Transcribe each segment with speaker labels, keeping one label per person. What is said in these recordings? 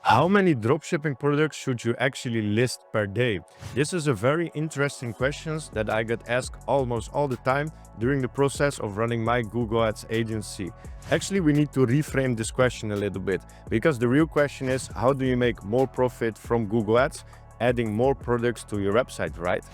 Speaker 1: How many dropshipping products should you actually list per day? This is a very interesting question that I get asked almost all the time during the process of running my Google Ads agency. Actually, we need to reframe this question a little bit because the real question is, how do you make more profit from Google Ads? Adding more products to your website, right?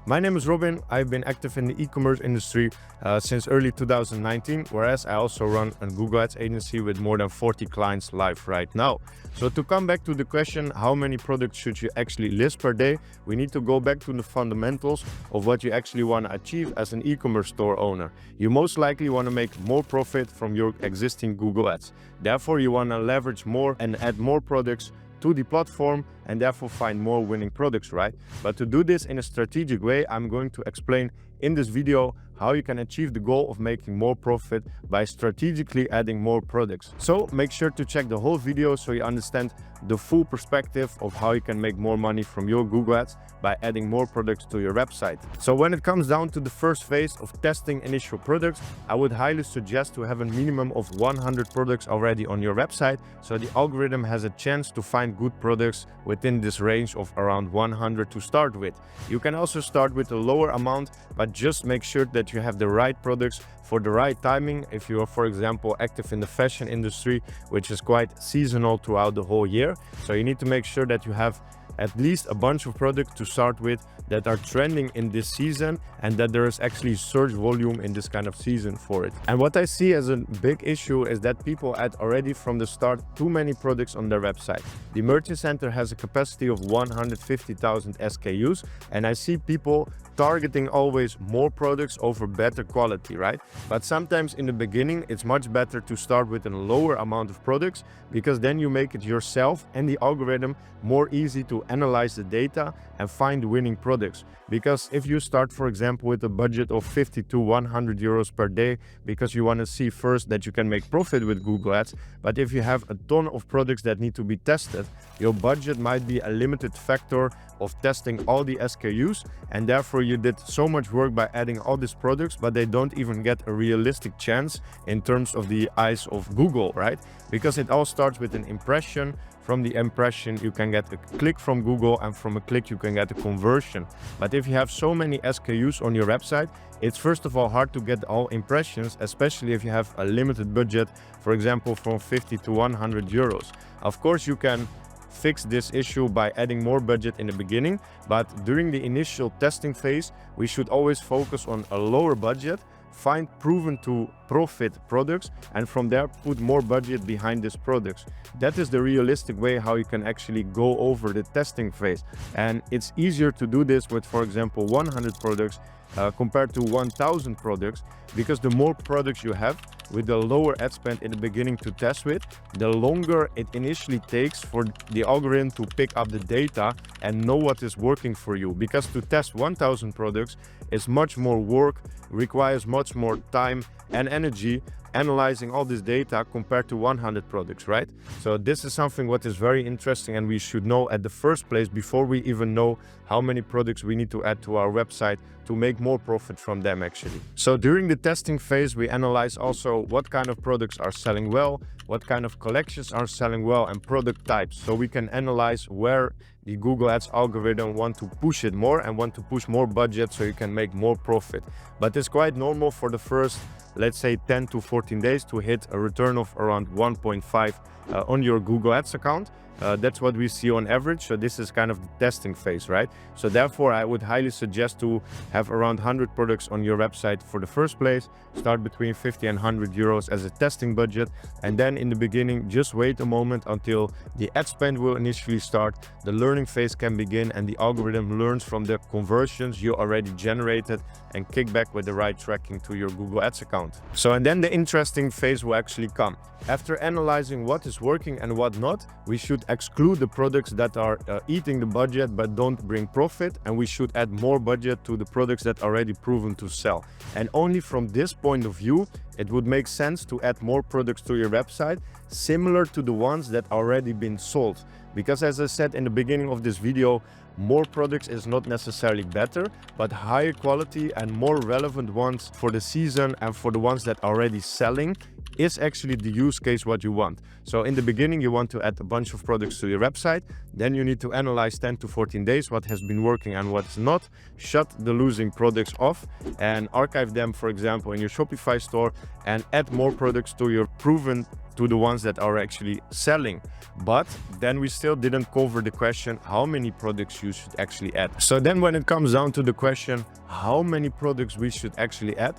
Speaker 1: My name is Robin. I've been active in the e-commerce industry since early 2019, whereas I also run a Google Ads agency with more than 40 clients live right now. So to come back to the question, how many products should you actually list per day? We need to go back to the fundamentals of what you actually want to achieve as an e-commerce store owner. You most likely want to make more profit from your existing Google Ads. Therefore, you want to leverage more and add more products to the platform and therefore find more winning products, right? But to do this in a strategic way, I'm going to explain in this video how you can achieve the goal of making more profit by strategically adding more products. So make sure to check the whole video so you understand the full perspective of how you can make more money from your Google Ads by adding more products to your website. So when it comes down to the first phase of testing initial products, I would highly suggest to have a minimum of 100 products already on your website, so the algorithm has a chance to find good products within this range of around 100 to start with. You can also start with a lower amount, but just make sure that you have the right products for the right timing. If you are, for example, active in the fashion industry, which is quite seasonal throughout the whole year, so you need to make sure that you have at least a bunch of products to start with that are trending in this season and that there is actually search volume in this kind of season for it. And what I see as a big issue is that people add already from the start too many products on their website. The Merchant Center has a capacity of 150,000 SKUs, and I see people targeting always more products over better quality, right? But sometimes in the beginning, it's much better to start with a lower amount of products, because then you make it yourself and the algorithm more easy to analyze the data and find winning products. Because if you start, for example, with a budget of 50 to 100 euros per day, because you want to see first that you can make profit with Google Ads, but if you have a ton of products that need to be tested, your budget might be a limited factor of testing all the SKUs, and therefore you did so much work by adding all these products, but they don't even get a realistic chance in terms of the eyes of Google, right? Because it all starts with an impression. From the impression, you can get a click from Google, and from a click, you can get a conversion. But if you have so many SKUs on your website, it's first of all hard to get all impressions, especially if you have a limited budget, for example, from 50 to 100 euros. Of course, you can fix this issue by adding more budget in the beginning, but during the initial testing phase, we should always focus on a lower budget, find proven to profit products, and from there put more budget behind these products. That is the realistic way how you can actually go over the testing phase. And it's easier to do this with, for example, 100 products compared to 1000 products, because the more products you have with the lower ad spend in the beginning to test with, the longer it initially takes for the algorithm to pick up the data and know what is working for you. Because to test 1000 products is much more work, requires much more time and energy analyzing all this data compared to 100 products, right? So this is something what is very interesting, and we should know at the first place before we even know how many products we need to add to our website to make more profit from them actually. So during the testing phase, we analyze also what kind of products are selling well, what kind of collections are selling well, and product types. So we can analyze where the Google Ads algorithm want to push it more and want to push more budget so you can make more profit. But it's quite normal for the first, let's say 10 to 14 days to hit a return of around 1.5 on your Google Ads account. That's what we see on average. So this is kind of the testing phase, right? So therefore, I would highly suggest to have around 100 products on your website for the first place. Start between 50 and 100 euros as a testing budget. And then in the beginning, just wait a moment until the ad spend will initially start. The learning phase can begin, and the algorithm learns from the conversions you already generated and kick back with the right tracking to your Google Ads account. So, and then the interesting phase will actually come. After analyzing what is working and what not, we should exclude the products that are eating the budget but don't bring profit, and we should add more budget to the products that are already proven to sell. And only from this point of view it would make sense to add more products to your website, similar to the ones that already been sold. Because as I said in the beginning of this video, more products is not necessarily better, but higher quality and more relevant ones for the season and for the ones that are already selling is actually the use case what you want. So in the beginning, you want to add a bunch of products to your website. Then you need to analyze 10 to 14 days what has been working and what's not. Shut the losing products off and archive them, for example, in your Shopify store, and add more products to your proven, to the ones that are actually selling. But then we still didn't cover the question how many products you should actually add. So then when it comes down to the question how many products we should actually add,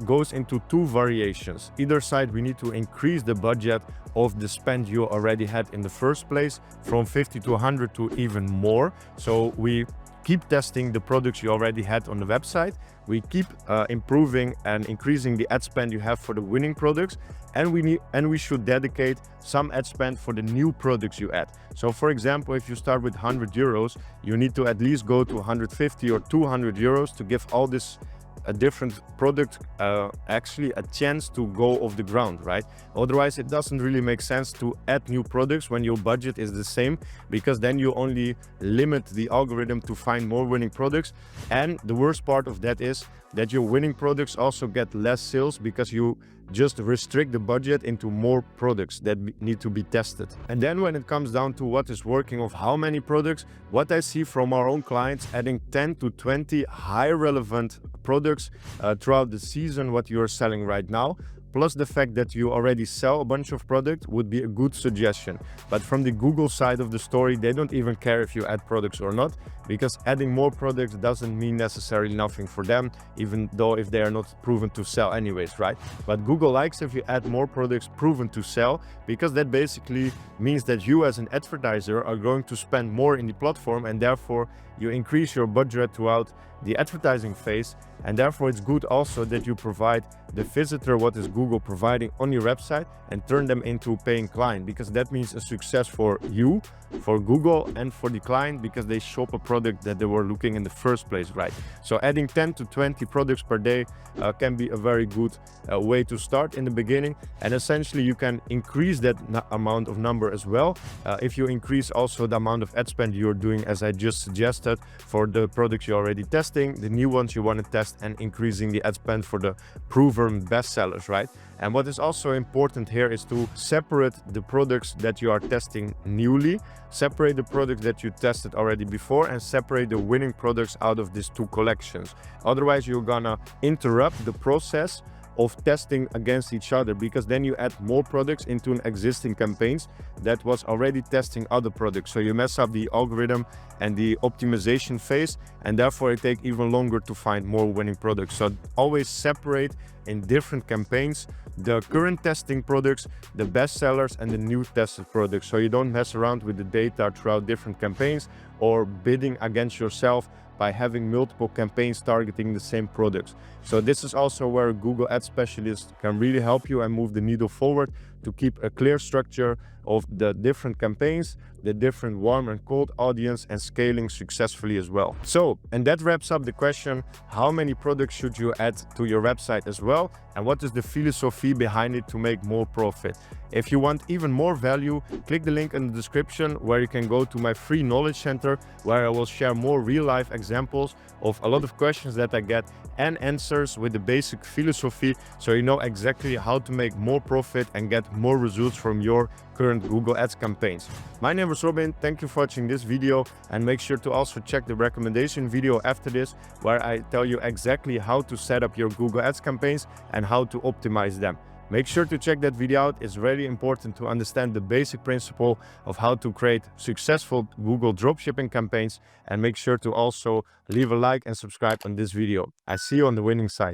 Speaker 1: goes into two variations. Either side, we need to increase the budget of the spend you already had in the first place from 50 to 100 to even more. So we keep testing the products you already had on the website. We keep improving and increasing the ad spend you have for the winning products, and we should dedicate some ad spend for the new products you add. So for example, if you start with 100 euros, you need to at least go to 150 or 200 euros to give all this a different product actually a chance to go off the ground, right? Otherwise, it doesn't really make sense to add new products when your budget is the same, because then you only limit the algorithm to find more winning products. And the worst part of that is that your winning products also get less sales because you just restrict the budget into more products that need to be tested. And then when it comes down to what is working of how many products, what I see from our own clients, adding 10 to 20 high relevant products throughout the season, what you are selling right now, plus the fact that you already sell a bunch of products, would be a good suggestion. But from the Google side of the story, they don't even care if you add products or not, because adding more products doesn't mean necessarily nothing for them, even though if they are not proven to sell anyways, right? But Google likes if you add more products proven to sell, because that basically means that you as an advertiser are going to spend more in the platform, and therefore you increase your budget throughout the advertising phase. And therefore it's good also that you provide the visitor what is Google providing on your website and turn them into a paying client, because that means a success for you, for Google, and for the client, because they shop a product that they were looking in the first place, right? So adding 10 to 20 products per day can be a very good way to start in the beginning. And essentially you can increase that amount of number as well if you increase also the amount of ad spend you're doing, as I just suggested, for the products you're already testing, the new ones you want to test, and increasing the ad spend for the proven bestsellers, right? And what is also important here is to separate the products that you are testing newly, separate the products that you tested already before, and separate the winning products out of these two collections. Otherwise, you're gonna interrupt the process of testing against each other, because then you add more products into an existing campaigns that was already testing other products. So you mess up the algorithm and the optimization phase, and therefore it takes even longer to find more winning products. So always separate in different campaigns the current testing products, the best sellers, and the new tested products, so you don't mess around with the data throughout different campaigns or bidding against yourself by having multiple campaigns targeting the same products. So this is also where a Google Ads specialist can really help you and move the needle forward to keep a clear structure of the different campaigns, the different warm and cold audience, and scaling successfully as well. So, and that wraps up the question, how many products should you add to your website as well? And what is the philosophy behind it to make more profit? If you want even more value, click the link in the description where you can go to my free knowledge center, where I will share more real-life examples of a lot of questions that I get and answers with the basic philosophy, so you know exactly how to make more profit and get more results from your current Google Ads campaigns. My name is Robin, thank you for watching this video, and make sure to also check the recommendation video after this, where I tell you exactly how to set up your Google Ads campaigns and how to optimize them. Make sure to check that video out. It's very important to understand the basic principle of how to create successful Google dropshipping campaigns, and make sure to also leave a like and subscribe on this video. I see you on the winning side.